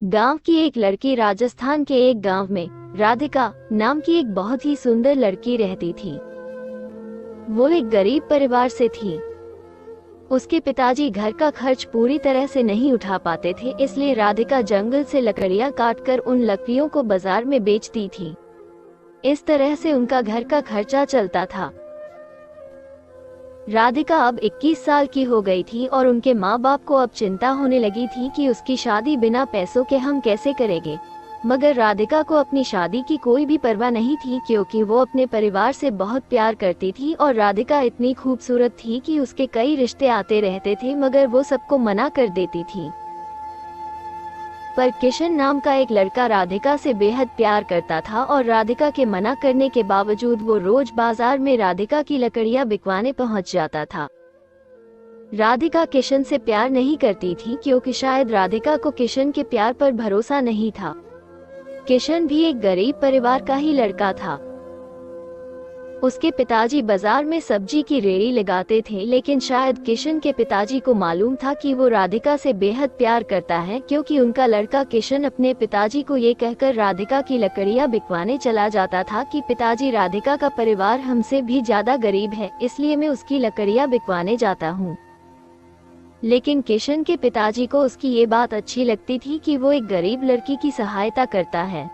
गांव की एक लड़की राजस्थान के एक गांव में राधिका नाम की एक बहुत ही सुंदर लड़की रहती थी। वो एक गरीब परिवार से थी। उसके पिताजी घर का खर्च पूरी तरह से नहीं उठा पाते थे, इसलिए राधिका जंगल से लकड़ियां काटकर उन लकड़ियों को बाजार में बेचती थी। इस तरह से उनका घर का खर्चा चलता था। राधिका अब 21 साल की हो गई थी और उनके माँ बाप को अब चिंता होने लगी थी कि उसकी शादी बिना पैसों के हम कैसे करेंगे। मगर राधिका को अपनी शादी की कोई भी परवाह नहीं थी, क्योंकि वो अपने परिवार से बहुत प्यार करती थी और राधिका इतनी खूबसूरत थी कि उसके कई रिश्ते आते रहते थे, मगर वो सबको मना कर देती थी। पर किशन नाम का एक लड़का राधिका से बेहद प्यार करता था और राधिका के मना करने के बावजूद वो रोज बाजार में राधिका की लकड़ियां बिकवाने पहुंच जाता था। राधिका किशन से प्यार नहीं करती थी, क्योंकि शायद राधिका को किशन के प्यार पर भरोसा नहीं था। किशन भी एक गरीब परिवार का ही लड़का था। उसके पिताजी बाजार में सब्जी की रेहड़ी लगाते थे, लेकिन शायद किशन के पिताजी को मालूम था कि वो राधिका से बेहद प्यार करता है, क्योंकि उनका लड़का किशन अपने पिताजी को ये कहकर राधिका की लकड़ियां बिकवाने चला जाता था कि पिताजी, राधिका का परिवार हमसे भी ज्यादा गरीब है, इसलिए मैं उसकी लकड़ियां बिकवाने जाता हूँ। लेकिन किशन के पिताजी को उसकी ये बात अच्छी लगती थी कि वो एक गरीब लड़की की सहायता करता है।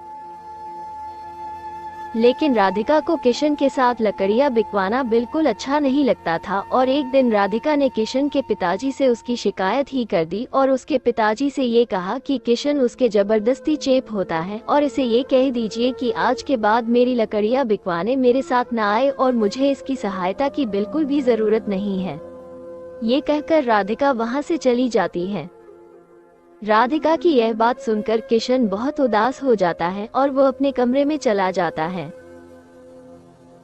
लेकिन राधिका को किशन के साथ लकड़ियां बिकवाना बिल्कुल अच्छा नहीं लगता था और एक दिन राधिका ने किशन के पिताजी से उसकी शिकायत ही कर दी और उसके पिताजी से ये कहा कि किशन उसके जबरदस्ती चेप होता है और इसे ये कह दीजिए कि आज के बाद मेरी लकड़ियां बिकवाने मेरे साथ ना आए और मुझे इसकी सहायता की बिल्कुल भी जरूरत नहीं है। ये कहकर राधिका वहाँ से चली जाती है। राधिका की यह बात सुनकर किशन बहुत उदास हो जाता है और वो अपने कमरे में चला जाता है।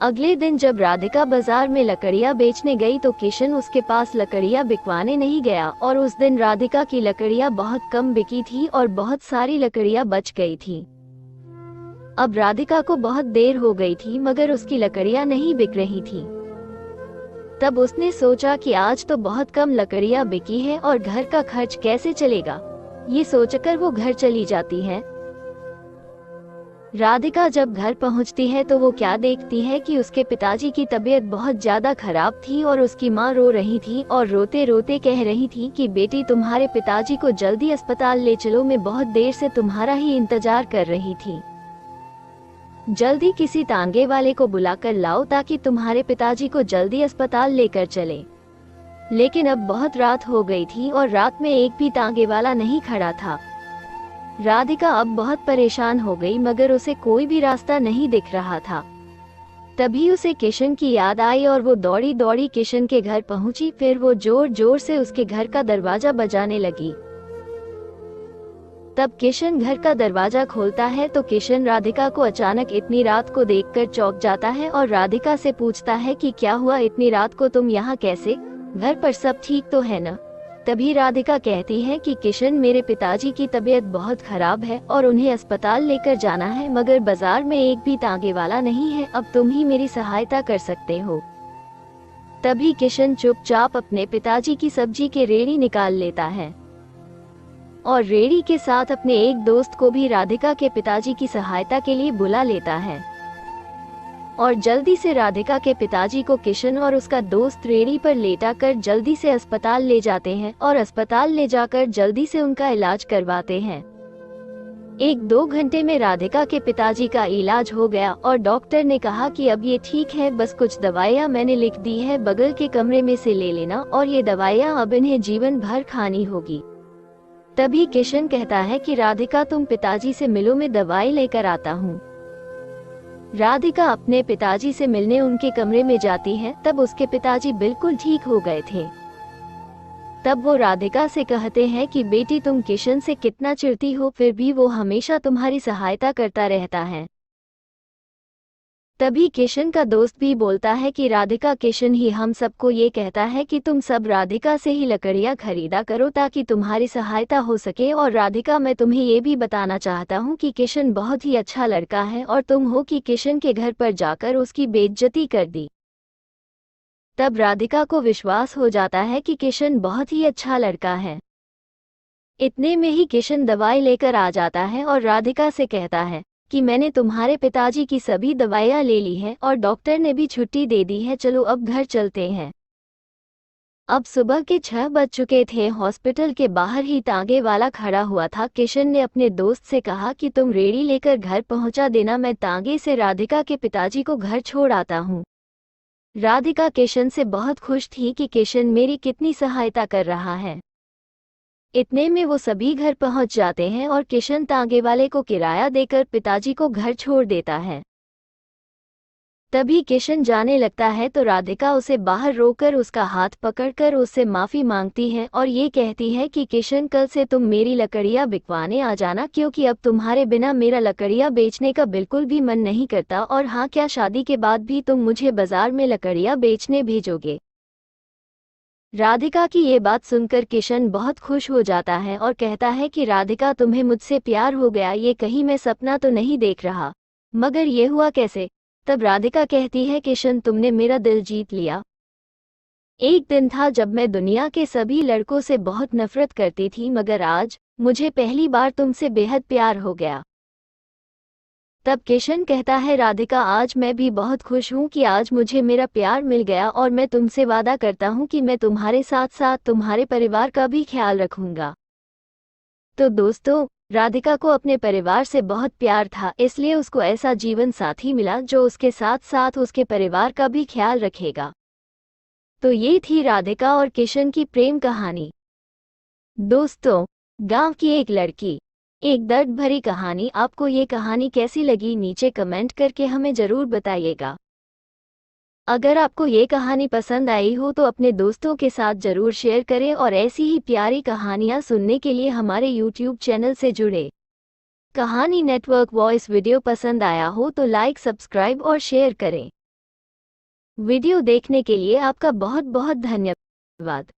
अगले दिन जब राधिका बाजार में लकड़ियां बेचने गई तो किशन उसके पास लकड़ियां बिकवाने नहीं गया और उस दिन राधिका की लकड़ियां बहुत कम बिकी थी और बहुत सारी लकड़ियां बच गई थी। अब राधिका को बहुत देर हो गई थी, मगर उसकी लकड़ियां नहीं बिक रही थी। तब उसने सोचा कि आज तो बहुत कम लकड़ियां बिकी है और घर का खर्च कैसे चलेगा। ये सोचकर वो घर चली जाती है। राधिका जब घर पहुंचती है तो वो क्या देखती है कि उसके पिताजी की तबीयत बहुत ज्यादा खराब थी और उसकी माँ रो रही थी और रोते रोते कह रही थी कि बेटी, तुम्हारे पिताजी को जल्दी अस्पताल ले चलो, मैं बहुत देर से तुम्हारा ही इंतजार कर रही थी। जल्दी किसी तांगे वाले को बुलाकर लाओ ताकि तुम्हारे पिताजी को जल्दी अस्पताल लेकर चले। लेकिन अब बहुत रात हो गई थी और रात में एक भी तांगे वाला नहीं खड़ा था। राधिका अब बहुत परेशान हो गई, मगर उसे कोई भी रास्ता नहीं दिख रहा था। तभी उसे किशन की याद आई और वो दौड़ी दौड़ी किशन के घर पहुंची। फिर वो जोर जोर से उसके घर का दरवाजा बजाने लगी। तब किशन घर का दरवाजा खोलता है तो किशन राधिका को अचानक इतनी रात को देखकर चौंक जाता है और राधिका से पूछता है कि क्या हुआ, इतनी रात को तुम यहाँ कैसे? घर पर सब ठीक तो है ना? तभी राधिका कहती है कि किशन, मेरे पिताजी की तबीयत बहुत खराब है और उन्हें अस्पताल लेकर जाना है, मगर बाजार में एक भी तांगे वाला नहीं है। अब तुम ही मेरी सहायता कर सकते हो। तभी किशन चुपचाप अपने पिताजी की सब्जी के रेड़ी निकाल लेता है और रेड़ी के साथ अपने एक दोस्त को भी राधिका के पिताजी की सहायता के लिए बुला लेता है। और जल्दी से राधिका के पिताजी को किशन और उसका दोस्त रेड़ी पर लेटा कर जल्दी से अस्पताल ले जाते हैं और अस्पताल ले जाकर जल्दी से उनका इलाज करवाते हैं। 1-2 घंटे में राधिका के पिताजी का इलाज हो गया और डॉक्टर ने कहा कि अब ये ठीक है, बस कुछ दवाइयाँ मैंने लिख दी है, बगल के कमरे में से ले लेना और ये दवाइयाँ अब इन्हें जीवन भर खानी होगी। तभी किशन कहता है कि राधिका, तुम पिताजी से मिलो, मैं दवाई लेकर आता हूँ। राधिका अपने पिताजी से मिलने उनके कमरे में जाती है। तब उसके पिताजी बिल्कुल ठीक हो गए थे। तब वो राधिका से कहते हैं कि बेटी, तुम किशन से कितना चिढ़ती हो, फिर भी वो हमेशा तुम्हारी सहायता करता रहता है। तभी किशन का दोस्त भी बोलता है कि राधिका, किशन ही हम सबको ये कहता है कि तुम सब राधिका से ही लकड़ियां खरीदा करो ताकि तुम्हारी सहायता हो सके। और राधिका, मैं तुम्हें ये भी बताना चाहता हूँ कि किशन बहुत ही अच्छा लड़का है और तुम हो कि किशन के घर पर जाकर उसकी बेइज्जती कर दी। तब राधिका को विश्वास हो जाता है कि किशन बहुत ही अच्छा लड़का है। इतने में ही किशन दवाई लेकर आ जाता है और राधिका से कहता है कि मैंने तुम्हारे पिताजी की सभी दवाइयाँ ले ली हैं और डॉक्टर ने भी छुट्टी दे दी है, चलो अब घर चलते हैं। अब सुबह के 6 बज चुके थे। हॉस्पिटल के बाहर ही तांगे वाला खड़ा हुआ था। किशन ने अपने दोस्त से कहा कि तुम रेडी लेकर घर पहुंचा देना, मैं तांगे से राधिका के पिताजी को घर छोड़ आता हूं। राधिका किशन से बहुत खुश थी कि किशन मेरी कितनी सहायता कर रहा है। इतने में वो सभी घर पहुंच जाते हैं और किशन तांगे वाले को किराया देकर पिताजी को घर छोड़ देता है। तभी किशन जाने लगता है तो राधिका उसे बाहर रोककर उसका हाथ पकड़कर उससे माफ़ी मांगती है और ये कहती है कि किशन, कल से तुम मेरी लकड़ियाँ बिकवाने आ जाना, क्योंकि अब तुम्हारे बिना मेरा लकड़ियाँ बेचने का बिल्कुल भी मन नहीं करता। और हाँ, क्या शादी के बाद भी तुम मुझे बाजार में लकड़ियाँ बेचने भेजोगे? राधिका की ये बात सुनकर किशन बहुत खुश हो जाता है और कहता है कि राधिका, तुम्हें मुझसे प्यार हो गया, ये कहीं मैं सपना तो नहीं देख रहा, मगर ये हुआ कैसे? तब राधिका कहती है, किशन, तुमने मेरा दिल जीत लिया। एक दिन था जब मैं दुनिया के सभी लड़कों से बहुत नफरत करती थी, मगर आज मुझे पहली बार तुमसे बेहद प्यार हो गया। तब किशन कहता है, राधिका, आज मैं भी बहुत खुश हूँ कि आज मुझे मेरा प्यार मिल गया और मैं तुमसे वादा करता हूँ कि मैं तुम्हारे साथ साथ तुम्हारे परिवार का भी ख्याल रखूंगा। तो दोस्तों, राधिका को अपने परिवार से बहुत प्यार था, इसलिए उसको ऐसा जीवन साथी मिला जो उसके साथ साथ उसके परिवार का भी ख्याल रखेगा। तो ये थी राधिका और किशन की प्रेम कहानी। दोस्तों, गांव की एक लड़की, एक दर्द भरी कहानी। आपको ये कहानी कैसी लगी नीचे कमेंट करके हमें ज़रूर बताइएगा। अगर आपको ये कहानी पसंद आई हो तो अपने दोस्तों के साथ ज़रूर शेयर करें और ऐसी ही प्यारी कहानियाँ सुनने के लिए हमारे YouTube चैनल से जुड़े। कहानी नेटवर्क वॉइस वीडियो पसंद आया हो तो लाइक, सब्सक्राइब और शेयर करें। वीडियो देखने के लिए आपका बहुत बहुत धन्यवाद।